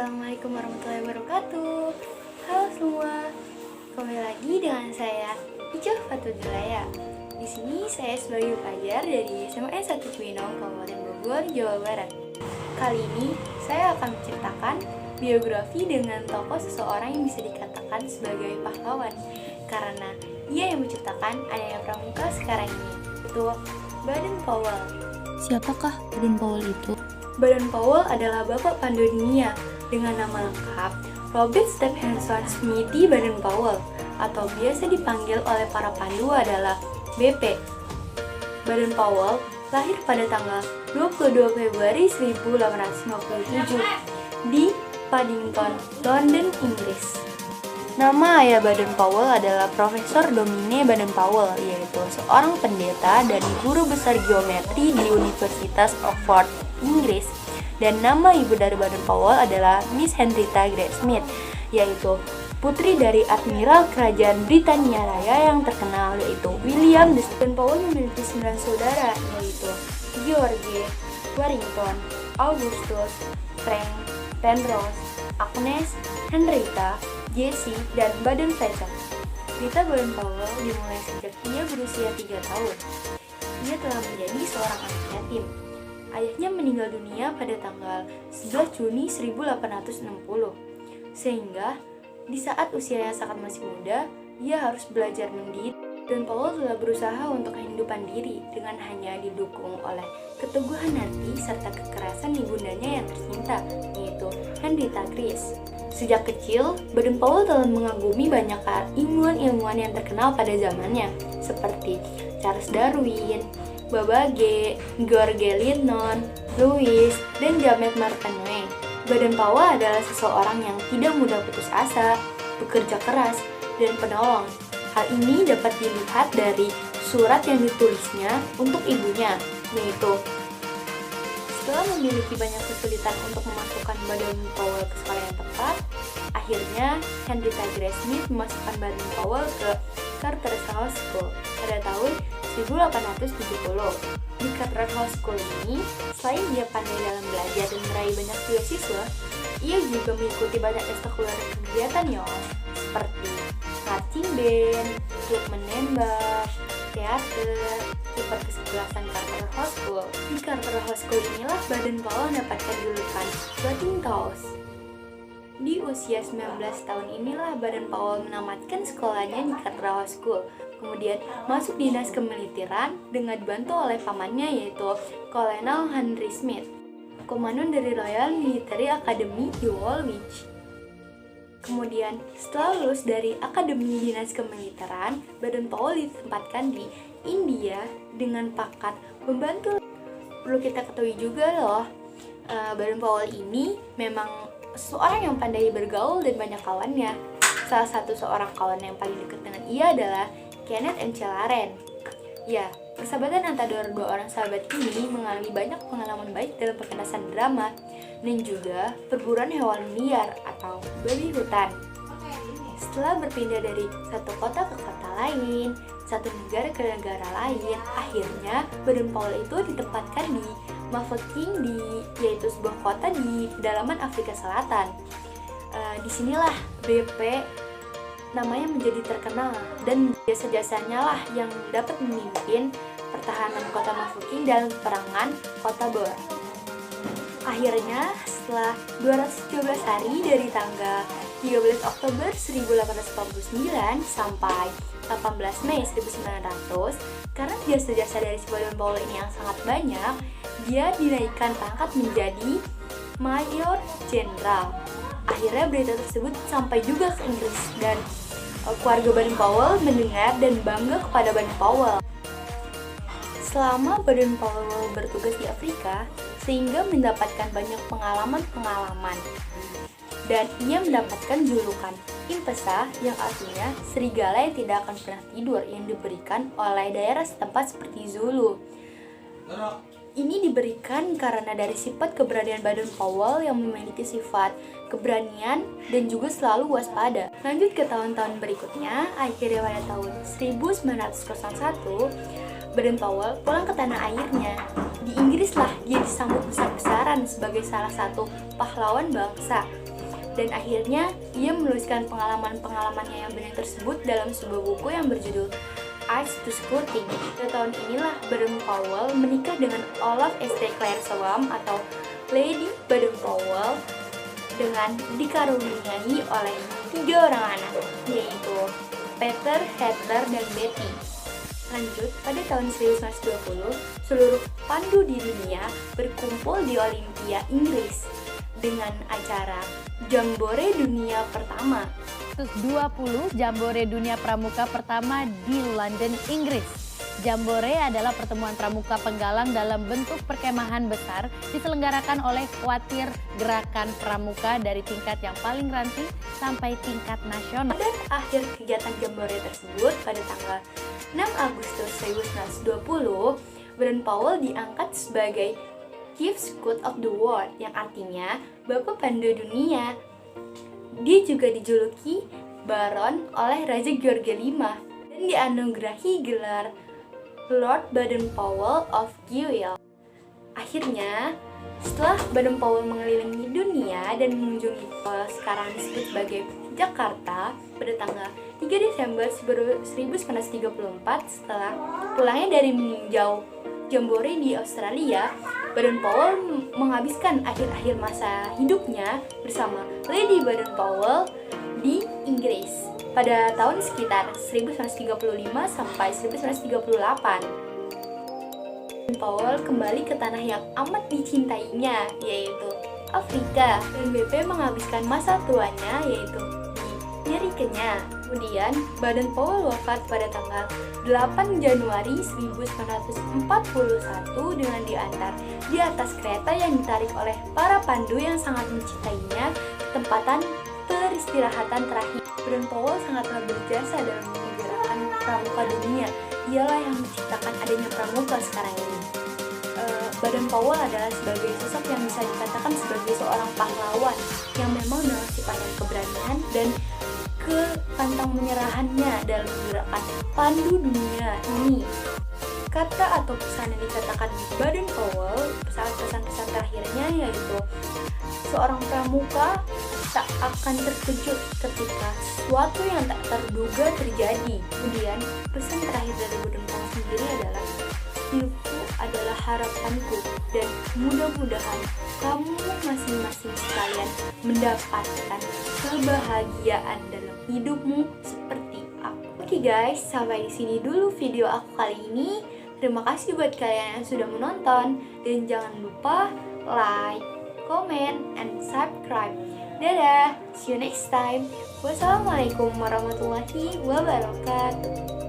Assalamualaikum warahmatullahi wabarakatuh. Halo semua, kembali lagi dengan saya Ica Fatudilaya. Di sini saya sebagai pelajar dari SMA 1 Cibinong, Kabupaten Bogor, Jawa Barat. Kali ini saya akan menceritakan biografi dengan tokoh seseorang yang bisa dikatakan sebagai pahlawan karena ia yang menciptakan adanya pramuka sekarang ini, yaitu Baden-Powell. Siapakah Baden-Powell itu? Baden-Powell adalah bapak pandu dunia dengan nama lengkap Robert Stephenson Smithy Baden-Powell atau biasa dipanggil oleh para pandu adalah BP. Baden-Powell lahir pada tanggal 22 Februari 1857 di Paddington, London, Inggris. Nama ayah Baden-Powell adalah Profesor Domine Baden-Powell, yaitu seorang pendeta dan guru besar geometri di Universitas Oxford, Inggris. Dan nama ibu dari Baden-Powell adalah Miss Henrietta Grey Smith, yaitu putri dari Admiral Kerajaan Britania Raya yang terkenal, yaitu William. Baden-Powell memiliki 9 saudara, yaitu George, Warrington, Augustus, Frank, Penrose, Agnes, Henrietta, Jessie, dan Baden-Fletcher. Berita Baden-Powell dimulai sejak ia berusia 3 tahun. Ia telah menjadi seorang anak yatim. Ayahnya meninggal dunia pada tanggal 11 Juni 1860. Sehingga di saat usianya sangat masih muda, ia harus belajar mendidih. Dan Powell telah berusaha untuk kehidupan diri dengan hanya didukung oleh keteguhan hati serta kekerasan ibundanya yang tercinta, yaitu Henrietta Grace. Sejak kecil, Baden-Powell telah mengagumi banyak ilmuwan-ilmuwan yang terkenal pada zamannya, seperti Charles Darwin, Babbage, George Linton, Lewis, dan James Martineau. Baden-Powell adalah seseorang yang tidak mudah putus asa, bekerja keras, dan penolong. Hal ini dapat dilihat dari surat yang ditulisnya untuk ibunya, yaitu setelah memiliki banyak kesulitan untuk memasukkan Baden-Powell ke sekolah yang tepat, akhirnya Henrietta Grey Smith memasukkan Baden-Powell ke Charterhouse High School pada tahun 1870. Di Charterhouse High School ini, selain dia pandai dalam belajar dan meraih banyak beasiswa, ia juga mengikuti banyak ekstrakurikuler kegiatan seperti marching band, klub menembak, teater, kiper kesebelasan Charterhouse High School. Di Charterhouse High School inilah Baden-Powell mendapatkan julukan Floating Toes. Di usia 19 tahun inilah Baden-Powell menamatkan sekolahnya di Charterhouse High School. Kemudian masuk dinas kemiliteran dengan dibantu oleh pamannya, yaitu Kolonel Henry Smith, komandan dari Royal Military Academy di Woolwich. Kemudian setelah lulus dari Akademi Dinas Kemiliteran, Baden-Powell ditempatkan di India dengan pangkat pembantu. Perlu kita ketahui juga Baden-Powell ini memang seorang yang pandai bergaul dan banyak kawannya. Salah satu seorang kawan yang paling dekat dengan ia adalah Kenneth M. Chalaren. Ya, persahabatan antara dua orang sahabat ini mengalami banyak pengalaman baik dalam pementasan drama dan juga perburuan hewan liar atau babi hutan. Setelah berpindah dari satu kota ke kota lain, satu negara ke negara lain, akhirnya Baden-Powell itu ditempatkan di Mafeking, yaitu sebuah kota di pedalaman Afrika Selatan. Disinilah BP namanya menjadi terkenal dan jasa-jasanya lah yang dapat memimpin pertahanan kota Mafeking dalam peperangan kota Boer. Akhirnya, setelah 217 hari dari tanggal 13 Oktober 1849 sampai 18 Mei 1900, karena jasa-jasa dari si Baden-Powell ini yang sangat banyak, dia dinaikkan pangkat menjadi Mayor Jenderal. Akhirnya berita tersebut sampai juga ke Inggris dan keluarga Baden-Powell mendengar dan bangga kepada Baden-Powell. Selama Baden-Powell bertugas di Afrika, sehingga mendapatkan banyak pengalaman-pengalaman. Dan ia mendapatkan julukan Impesa yang artinya serigala yang tidak akan pernah tidur yang diberikan oleh daerah setempat seperti Zulu. Ini diberikan karena dari sifat keberanian Baden-Powell yang memiliki sifat keberanian dan juga selalu waspada. Lanjut ke tahun-tahun berikutnya, akhirnya pada tahun 1901, Baden-Powell pulang ke tanah airnya. Di Inggris lah dia disambut besar-besaran sebagai salah satu pahlawan bangsa. Dan akhirnya ia menuliskan pengalaman-pengalamannya yang benar tersebut dalam sebuah buku yang berjudul Eyes to Scouting. Pada tahun inilah Baden-Powell menikah dengan Olaf St. Clair Schwab atau Lady Baden-Powell dengan dikaruniai oleh 3 orang anak, yaitu Peter, Heather, dan Betty. Lanjut, pada tahun 1920, seluruh pandu di dunia berkumpul di Olimpia, Inggris dengan acara Jambore Dunia Pertama. 20 Jambore Dunia Pramuka pertama di London, Inggris. Jambore adalah pertemuan pramuka penggalang dalam bentuk perkemahan besar diselenggarakan oleh Khawatir Gerakan Pramuka dari tingkat yang paling ranting sampai tingkat nasional. Pada akhir kegiatan Jambore tersebut pada tanggal 6 Agustus 1920, Baden-Powell diangkat sebagai Chief Scout of the World, yang artinya Bapak Pandu Dunia. Dia juga dijuluki Baron oleh Raja George V dan dianugerahi gelar Lord Baden-Powell of Guiel. Akhirnya, setelah Baden-Powell mengelilingi dunia dan mengunjungi sekarang disebut sebagai Jakarta pada tanggal 3 Desember 1934, setelah pulangnya dari meninjau Jambore di Australia, Baden-Powell menghabiskan akhir-akhir masa hidupnya bersama Lady Baden-Powell di Inggris pada tahun sekitar 1935 sampai 1938. Baden-Powell kembali ke tanah yang amat dicintainya, yaitu Afrika, dan BP menghabiskan masa tuanya yaitu di Yerikenya. Kemudian, Baden-Powell wafat pada tanggal 8 Januari 1941 dengan diantar di atas kereta yang ditarik oleh para pandu yang sangat mencintainya ke tempatan peristirahatan terakhir. Baden-Powell sangatlah berjasa dalam menggerakkan pramuka dunia. Ialah yang menciptakan adanya pramuka sekarang ini. Baden-Powell adalah sebagai sosok yang bisa dikatakan sebagai seorang pahlawan yang memang dengan sifat yang keberanian dan kepantang menyerahannya dalam menggerakkan pandu dunia ini. Kata atau pesan yang dikatakan Baden-Powell, pesan-pesan terakhirnya yaitu seorang pramuka tak akan terkejut ketika sesuatu yang tak terduga terjadi. Kemudian pesan terakhir dari Baden-Powell sendiri adalah skillku adalah harapanku, dan mudah-mudahan kamu masing-masing sekalian mendapatkan kebahagiaan dalam hidupmu seperti aku. Oke guys, sampai di sini dulu video aku kali ini. Terima kasih buat kalian yang sudah menonton, dan jangan lupa like, comment, and subscribe. Dadah, see you next time. Wassalamualaikum warahmatullahi wabarakatuh.